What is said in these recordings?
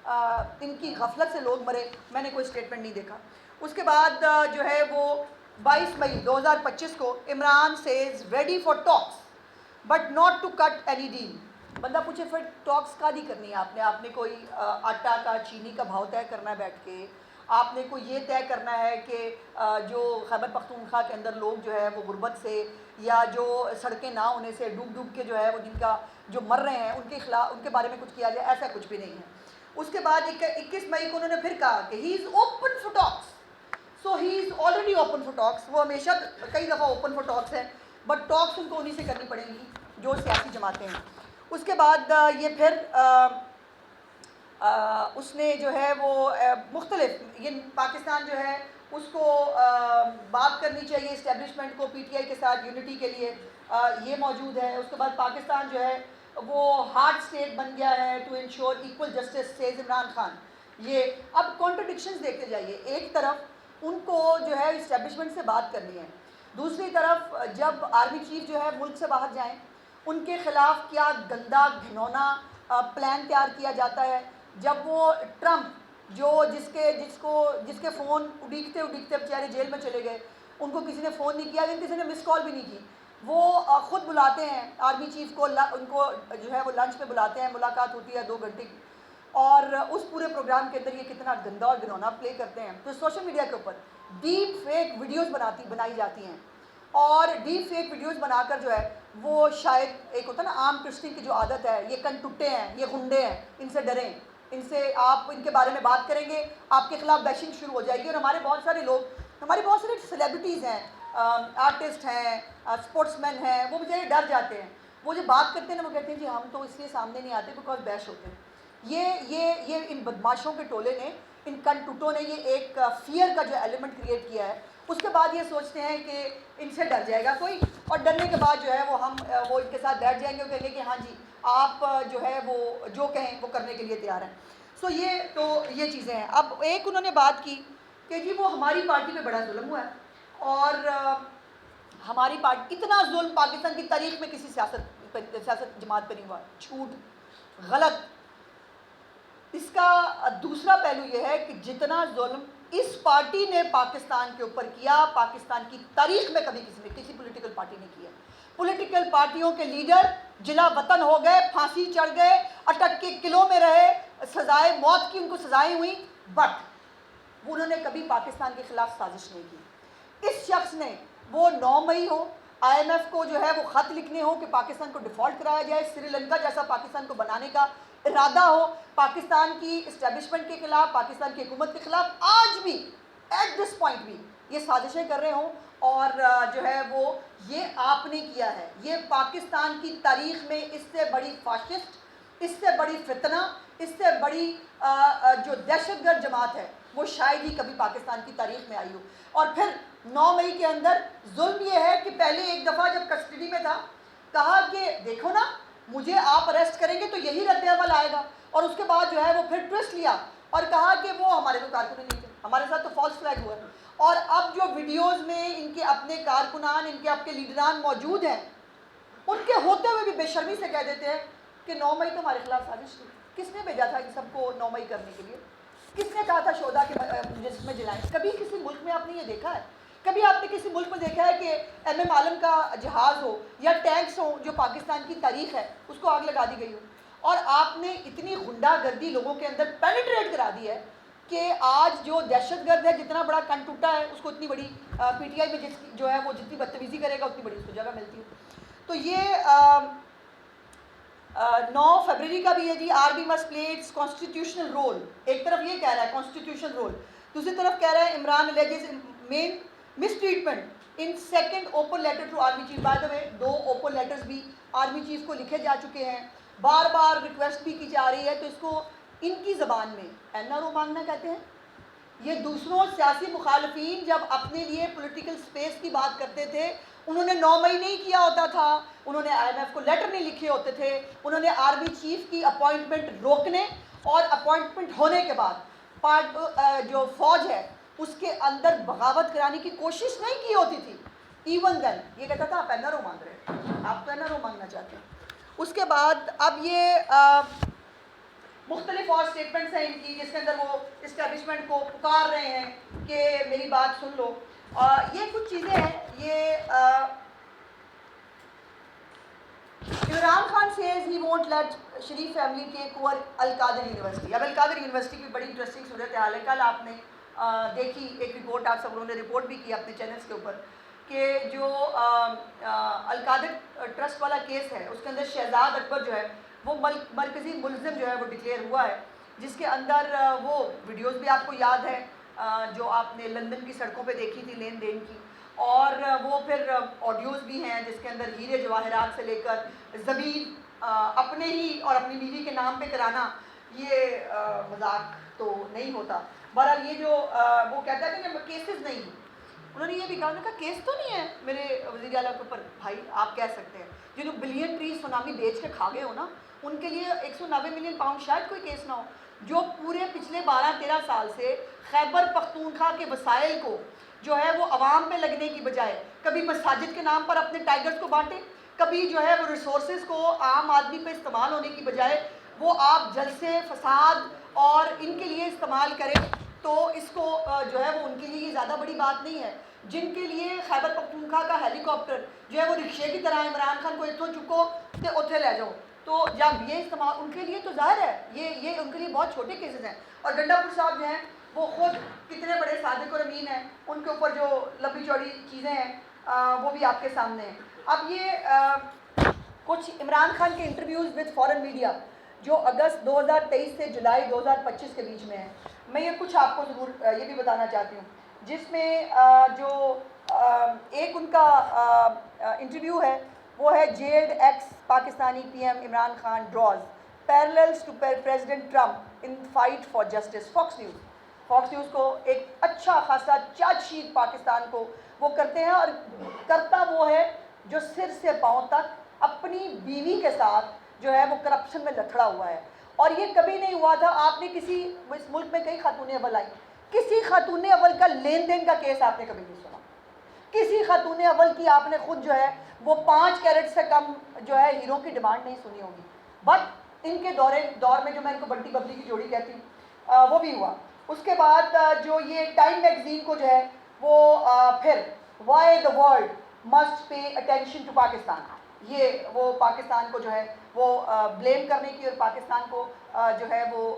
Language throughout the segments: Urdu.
ان کی غفلت سے لوگ مرے، میں نے کوئی اسٹیٹمنٹ نہیں دیکھا۔ اس کے بعد جو ہے وہ 22 مئی 2025 کو Imran says ready for talks but not to cut any deal. بندہ پوچھے پھر ٹاکس کا نہیں کرنی ہے آپ نے کوئی آٹا کا چینی کا بھاؤ طے کرنا ہے بیٹھ کے، آپ نے کوئی یہ طے کرنا ہے کہ جو خیبر پختونخوا کے اندر لوگ جو ہے وہ غربت سے یا جو سڑکیں نہ ہونے سے ڈوب کے جو ہے وہ جن کا جو مر رہے ہیں ان کے خلاف ان کے بارے میں کچھ کیا جائے، ایسا کچھ بھی نہیں ہے۔ اس کے بعد 21 مئی کو انہوں نے پھر کہا کہ he is open for talks, so he is already open for talks. وہ ہمیشہ کئی دفعہ اوپن فار ٹاکس ہے، بٹ ٹاکس ان کو انہی سے کرنی پڑیں گی جو سیاسی جماعتیں ہیں۔ اس کے بعد یہ پھر اس نے جو ہے وہ مختلف یہ پاکستان جو ہے اس کو بات کرنی چاہیے اسٹیبلشمنٹ کو، پی ٹی آئی کے ساتھ یونٹی کے لیے، یہ موجود ہے۔ اس کے بعد پاکستان جو ہے وہ ہارڈ اسٹیٹ بن گیا ہے to ensure equal justice says Imran Khan. یہ اب کانٹرڈکشنز دیکھتے جائیے، ایک طرف ان کو جو ہے اسٹیبلشمنٹ سے بات کرنی ہے، دوسری طرف جب آرمی چیف جو ہے ملک سے باہر جائیں ان کے خلاف کیا گندا گھنونا پلان تیار کیا جاتا ہے۔ جب وہ ٹرمپ جس کے فون اڈیگتے بیچارے جیل میں چلے گئے، ان کو کسی نے فون نہیں کیا، کسی نے مس کال بھی نہیں کی، وہ خود بلاتے ہیں آرمی چیف کو، ان کو جو ہے وہ لنچ پہ بلاتے ہیں، ملاقات ہوتی ہے 2 گھنٹے کی، اور اس پورے پروگرام کے اندر یہ کتنا گندا اور گھنونا پلے کرتے ہیں۔ تو سوشل میڈیا کے اوپر ڈیپ فیک ویڈیوز بنائی جاتی ہیں، اور ڈیپ فیک ویڈیوز بنا کر جو ہے وہ شاید ایک ہوتا ہے نا عام کرسچن کی جو عادت ہے، یہ کن ٹٹے ہیں، یہ غنڈے ہیں، ان سے ڈریں، ان سے آپ ان کے بارے میں بات کریں گے آپ کے خلاف بیشنگ شروع ہو جائے گی۔ اور ہمارے بہت سارے سیلیبریٹیز ہیں، آرٹسٹ ہیں، اسپورٹس مین ہیں، وہ بیچارے ڈر جاتے ہیں، وہ جو بات کرتے ہیں نا وہ کہتے ہیں جی ہم تو اس لیے سامنے نہیں آتے بیکاز بیش ہوتے ہیں۔ یہ ان بدماشوں کے ٹولے نے، ان کن ٹوٹوں نے یہ ایک فیئر کا جو ایلیمنٹ کریٹ کیا ہے۔ اس کے بعد یہ سوچتے ہیں کہ ان سے ڈر جائے گا کوئی، اور ڈرنے کے بعد جو ہے وہ ان کے ساتھ بیٹھ جائیں گے اور کہیں گے کہ ہاں جی آپ جو ہے وہ جو کہیں وہ کرنے کے لیے تیار ہیں۔ سو یہ چیزیں ہیں۔ اب ایک انہوں نے بات کی کہ جی وہ ہماری پارٹی پہ بڑا ظلم ہوا ہے، اور ہماری پارٹی اتنا ظلم پاکستان کی تاریخ میں کسی سیاست جماعت پہ نہیں ہوا۔ جھوٹ، غلط۔ اس کا دوسرا پہلو یہ ہے کہ جتنا ظلم اس پارٹی نے پاکستان کے اوپر کیا، پاکستان کی تاریخ میں کسی پولیٹیکل پارٹی نے کیا۔ پولیٹیکل پارٹیوں کے لیڈر جلا وطن ہو گئے، پھانسی چڑھ گئے، اٹک کے قلعوں میں رہے، سزائے موت کی ان کو سزائیں ہوئیں، بٹ انہوں نے کبھی پاکستان کے خلاف سازش نہیں کی۔ اس شخص نے، وہ 9 مئی ہو، آئی ایم ایف کو جو ہے وہ خط لکھنے ہو کہ پاکستان کو ڈیفالٹ کرایا جائے، سری لنکا جیسا پاکستان کو بنانے کا ارادہ ہو، پاکستان کی اسٹیبلشمنٹ کے خلاف، پاکستان کی حکومت کے خلاف، آج بھی ایٹ دس پوائنٹ بھی یہ سازشیں کر رہے ہوں، اور جو ہے وہ یہ آپ نے کیا ہے۔ یہ پاکستان کی تاریخ میں اس سے بڑی فاشسٹ، اس سے بڑی فتنہ، اس سے بڑی جو دہشت گرد جماعت ہے وہ شاید ہی کبھی پاکستان کی تاریخ میں آئی ہو۔ اور پھر 9 مئی کے اندر ظلم یہ ہے کہ پہلے ایک دفعہ جب کسٹڈی میں تھا کہا کہ دیکھو نا مجھے آپ اریسٹ کریں گے تو یہی رد عمل آئے گا، اور اس کے بعد جو ہے وہ پھر ٹوسٹ لیا اور کہا کہ وہ ہمارے تو کارکن نہیں تھے، ہمارے ساتھ تو فالس فلیگ ہوا ہے۔ اور اب جو ویڈیوز میں ان کے اپنے کارکنان، ان کے اپنے لیڈران موجود ہیں، ان کے ہوتے ہوئے بھی بے شرمی سے کہہ دیتے ہیں کہ 9 مئی تو ہمارے خلاف سازش تھی۔ کس نے بھیجا تھا ان سب کو 9 مئی کرنے کے لیے؟ کس نے کہا تھا شہدا کے جسم میں جلائیں؟ کبھی کسی ملک میں آپ نے یہ دیکھا ہے؟ کبھی آپ نے کسی ملک میں دیکھا ہے کہ ایم ایم عالم کا جہاز ہو یا ٹینکس ہوں جو پاکستان کی تاریخ ہے اس کو آگ لگا دی گئی ہو؟ اور آپ نے اتنی غنڈہ گردی لوگوں کے اندر پینیٹریٹ کرا دی ہے کہ آج جو دہشت گرد ہے جتنا بڑا کن ٹوٹا ہے اس کو اتنی بڑی پی ٹی آئی میں جو ہے وہ جتنی بدتمیزی کرے گا اتنی بڑی اس کو جگہ ملتی ہے۔ تو یہ 9 فروری کا بھی ہے جی، army must play its constitutional role. ایک طرف یہ کہہ رہا ہے کانسٹیٹیوشنل رول، دوسری طرف کہہ رہا ہے Imran alleges main mistreatment in second open letter to army chief. By the way 2 open letters بھی آرمی چیف کو لکھے جا چکے ہیں، بار بار ریکویسٹ بھی کی جا رہی ہے، تو اس کو ان کی زبان میں این آر او مانگنا کہتے ہیں۔ یہ دوسروں سیاسی مخالفین جب اپنے لیے پولیٹیکل سپیس کی بات کرتے تھے انہوں نے 9 مئی نہیں کیا ہوتا تھا، انہوں نے آئی ایم ایف کو لیٹر نہیں لکھے ہوتے تھے، انہوں نے آرمی چیف کی اپوائنٹمنٹ روکنے اور اپوائنٹمنٹ ہونے کے بعد جو فوج ہے اس کے اندر بغاوت کرانے کی کوشش نہیں کی ہوتی تھی۔ ایون دین یہ کہتا تھا آپ این آر او مانگ رہے ہیں، آپ تو این آر او مانگنا چاہتے ہیں۔ اس کے بعد اب یہ مختلف اور اسٹیٹمنٹس ہیں ان کی جس کے اندر وہ اسٹیبلشمنٹ کو پکار رہے ہیں کہ میری بات سن لو. یہ کچھ چیزیں ہیں. یہ Imran Khan says he won't let Sharif family take over Al-Qadir university. اب القادر یونیورسٹی کی بڑی انٹرسٹنگ صورتحال ہے. کل آپ نے دیکھی ایک رپورٹ, آپ سب لوگوں نے رپورٹ بھی کی اپنے چینلز کے اوپر, کہ جو القادر ٹرسٹ والا کیس ہے اس کے اندر شہزاد اکبر جو ہے وہ مرکزی ملزم جو ہے وہ ڈکلیئر ہوا ہے, جس کے اندر وہ ویڈیوز بھی آپ کو یاد ہے جو آپ نے لندن کی سڑکوں پہ دیکھی تھی لین دین کی, اور وہ پھر آڈیوز بھی ہیں جس کے اندر ہیرے جواہرات سے لے کر زمین اپنے ہی اور اپنی بیوی کے نام پہ کرانا, یہ مذاق تو نہیں ہوتا. بہرحال یہ جو وہ کہتا ہے کہ کیسز نہیں, انہوں نے یہ بھی کہا کہ کیس تو نہیں ہے میرے وزیر اعلیٰ کے اوپر. بھائی آپ کہہ سکتے ہیں جنہوں بلین ٹری سونامی بیچ کے کھا گئے ہو نا, ان کے لیے 190 ملین پاؤنڈ شاید کوئی کیس نہ ہو. جو پورے پچھلے 12-13 سال سے خیبر پختونخوا کے وسائل کو جو ہے وہ عوام پہ لگنے کی بجائے کبھی مساجد کے نام پر اپنے ٹائیگرز کو بانٹے, کبھی جو ہے وہ ریسورسز کو عام آدمی پہ استعمال ہونے کی بجائے وہ آپ جلسے فساد اور ان کے لیے استعمال کریں, تو اس کو جو ہے وہ ان کے لیے یہ زیادہ بڑی بات نہیں ہے. جن کے لیے خیبر پختونخوا کا ہیلی کاپٹر جو ہے وہ رکشے کی طرح عمران خان کو اتوں چکو تے اتھے لے جاؤ, تو جب یہ استعمال ان کے لیے تو ظاہر ہے یہ ان کے لیے بہت چھوٹے کیسز ہیں. اور گنڈا پور صاحب جو ہیں وہ خود کتنے بڑے صادق اور امین ہیں, ان کے اوپر جو لمبی چوڑی چیزیں ہیں وہ بھی آپ کے سامنے ہیں. اب یہ کچھ عمران خان کے انٹرویوز وتھ فارن میڈیا جو اگست 2023 سے جولائی 2025 کے بیچ میں ہیں, میں یہ کچھ آپ کو ضرور یہ بھی بتانا چاہتی ہوں, جس میں جو ایک ان کا انٹرویو ہے وہ ہے jailed ex Pakistani P M Imran Khan draws parallels to President Trump in fight for justice. Fox News کو ایک اچھا خاصا چارج شیٹ پاکستان کو وہ کرتے ہیں, اور کرتا وہ ہے جو سر سے پاؤں تک اپنی بیوی کے ساتھ جو ہے وہ کرپشن میں لتھڑا ہوا ہے. اور یہ کبھی نہیں ہوا تھا. آپ نے کسی اس ملک میں کئی خاتون اول آئی, کسی خاتون اول کا لین دین کا کیس آپ نے کبھی نہیں سنا. کسی خاتون اول کی آپ نے خود جو ہے وہ 5 کیرٹ سے کم جو ہے ہیروں کی ڈیمانڈ نہیں سنی ہوگی. بٹ ان کے دور میں جو میں ان کو بنٹی ببلی کی جوڑی کہتی ہوں وہ بھی ہوا. اس کے بعد جو یہ ٹائم میگزین کو جو ہے وہ پھر why the world must pay attention to Pakistan, یہ وہ پاکستان کو جو ہے وہ بلیم کرنے کی اور پاکستان کو جو ہے وہ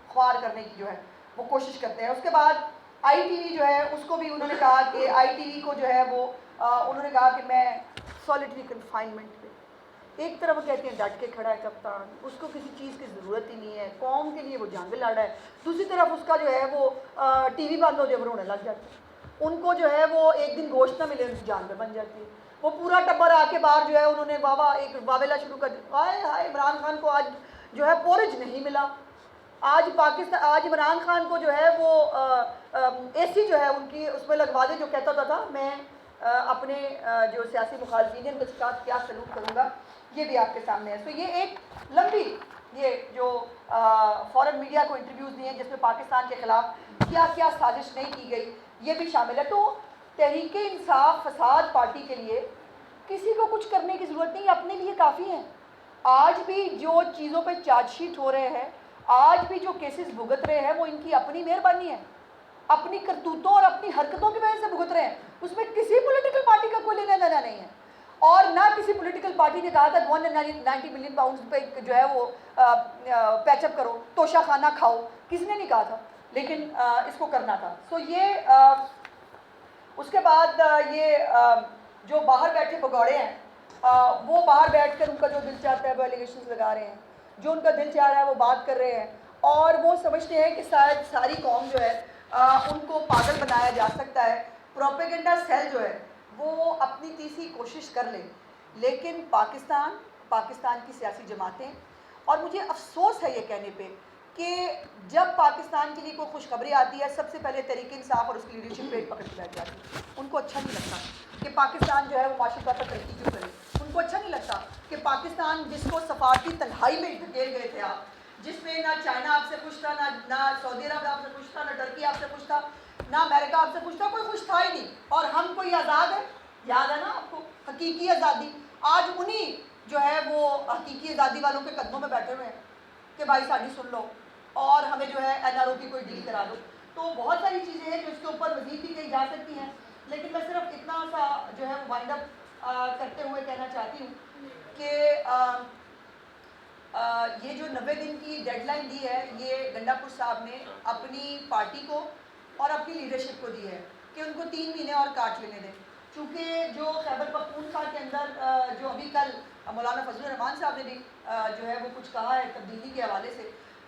خوار کرنے کی جو ہے وہ کوشش کرتے ہیں. اس کے بعد آئی ٹی وی جو ہے اس کو بھی انہوں نے کہا کہ آئی ٹی وی کو جو ہے وہ انہوں نے کہا کہ میں سولیٹری کنفائنمنٹ پہ, ایک طرف وہ کہتے ہیں ڈٹ کے کھڑا ہے کپتان, اس کو کسی چیز کی ضرورت ہی نہیں ہے, قوم کے لیے وہ جنگ لڑ رہا ہے. دوسری طرف اس کا جو ہے وہ ٹی وی بند ہو جائے وہ رونے لگ جاتے ہیں. ان کو جو ہے وہ ایک دن گوشت نہ ملے ان کی جان میں بن جاتی ہے. وہ پورا ٹبر آ کے باہر جو ہے انہوں نے ایک واویلا شروع کر دیا, ہائے ہائے عمران خان کو آج جو ہے پورج نہیں ملا, آج عمران خان کو جو ہے وہ اے سی جو ہے ان کی اس میں لگوا دے, جو کہتا تھا میں اپنے جو سیاسی مخالفین ہیں ان کے ساتھ کیا سلوک کروں گا, یہ بھی آپ کے سامنے ہے. تو یہ ایک لمبی یہ جو فورن میڈیا کو انٹرویوز دیے ہیں جس میں پاکستان کے خلاف کیا کیا سازش نہیں کی گئی یہ بھی شامل ہے. تو تحریک انصاف فساد پارٹی کے لیے کسی کو کچھ کرنے کی ضرورت نہیں, اپنے لیے کافی ہیں. آج بھی جو چیزوں پہ چارج شیٹ ہو رہے ہیں, آج بھی جو کیسز بھگت رہے ہیں, وہ ان کی اپنی مہربانی ہے, اپنی کرتوتوں اور اپنی حرکتوں کی وجہ سے بھگت رہے ہیں. اس میں کسی پولیٹیکل پارٹی کا کوئی لینا دینا نہیں ہے, اور نہ کسی پولیٹیکل پارٹی نے کہا تھا 190 ملین پاؤنڈ پہ جو ہے وہ پیچ اپ کرو, توشہ خانہ کھاؤ, کسی نے نہیں کہا تھا, لیکن اس کو کرنا تھا. تو یہ اس کے بعد یہ جو باہر بیٹھے بگوڑے ہیں وہ باہر بیٹھ کر ان کا جو دل چاہتا ہے وہ ایلیگیشنز لگا رہے ہیں, جو ان کا دل چاہ رہا ہے وہ بات کر رہے ہیں, اور وہ سمجھتے ہیں کہ شاید ساری قوم جو ہے ان کو پاگل بنایا جا سکتا ہے. پروپیگنڈا سیل جو ہے وہ اپنی تیسری کوشش کر لے, لیکن پاکستان کی سیاسی جماعتیں, اور مجھے افسوس ہے یہ کہنے پہ کہ جب پاکستان کے لیے کوئی خوشخبری آتی ہے سب سے پہلے تحریک انصاف اور اس کی لیڈرشپ پیٹ پکڑ کے بیٹھ جاتی ہے. ان کو اچھا نہیں لگتا کہ پاکستان جو ہے وہ معاشی طور پر ترقی کیوں کرے. ان کو اچھا نہیں لگتا کہ پاکستان جس کو سفارتی تنہائی میں دھکیل گئے تھے آپ, جس میں نہ چائنا آپ سے خوش تھا, نہ سعودی عرب آپ سے خوش تھا, نہ ٹرکی آپ سے خوش تھا, نہ امریکہ آپ سے خوش تھا, کوئی خوش تھا ہی نہیں. اور ہم کوئی آزاد ہے, یاد ہے نا آپ کو, حقیقی آزادی. آج انہی جو ہے وہ حقیقی آزادی والوں کے قدموں میں بیٹھے ہوئے ہیں کہ بھائی ساڑی سن لو اور ہمیں جو ہے این آر او کی کوئی ڈیل کرا دو. تو بہت ساری چیزیں ہیں جو اس کے اوپر مزید بھی کہی جا سکتی ہیں, لیکن میں صرف اتنا سا جو ہے وائنڈ اپ کرتے ہوئے کہنا چاہتی ہوں کہ یہ جو 90 دن کی ڈیڈ لائن دی ہے یہ گنڈا پور صاحب نے اپنی پارٹی کو اور اپنی لیڈرشپ کو دی ہے کہ ان کو 3 مہینے اور کاٹ لینے دیں, چونکہ جو خیبر پختونخوا کے اندر جو ابھی کل مولانا فضل الرحمان صاحب نے بھی جو ہے وہ کچھ کہا ہے تبدیلی کے حوالے سے,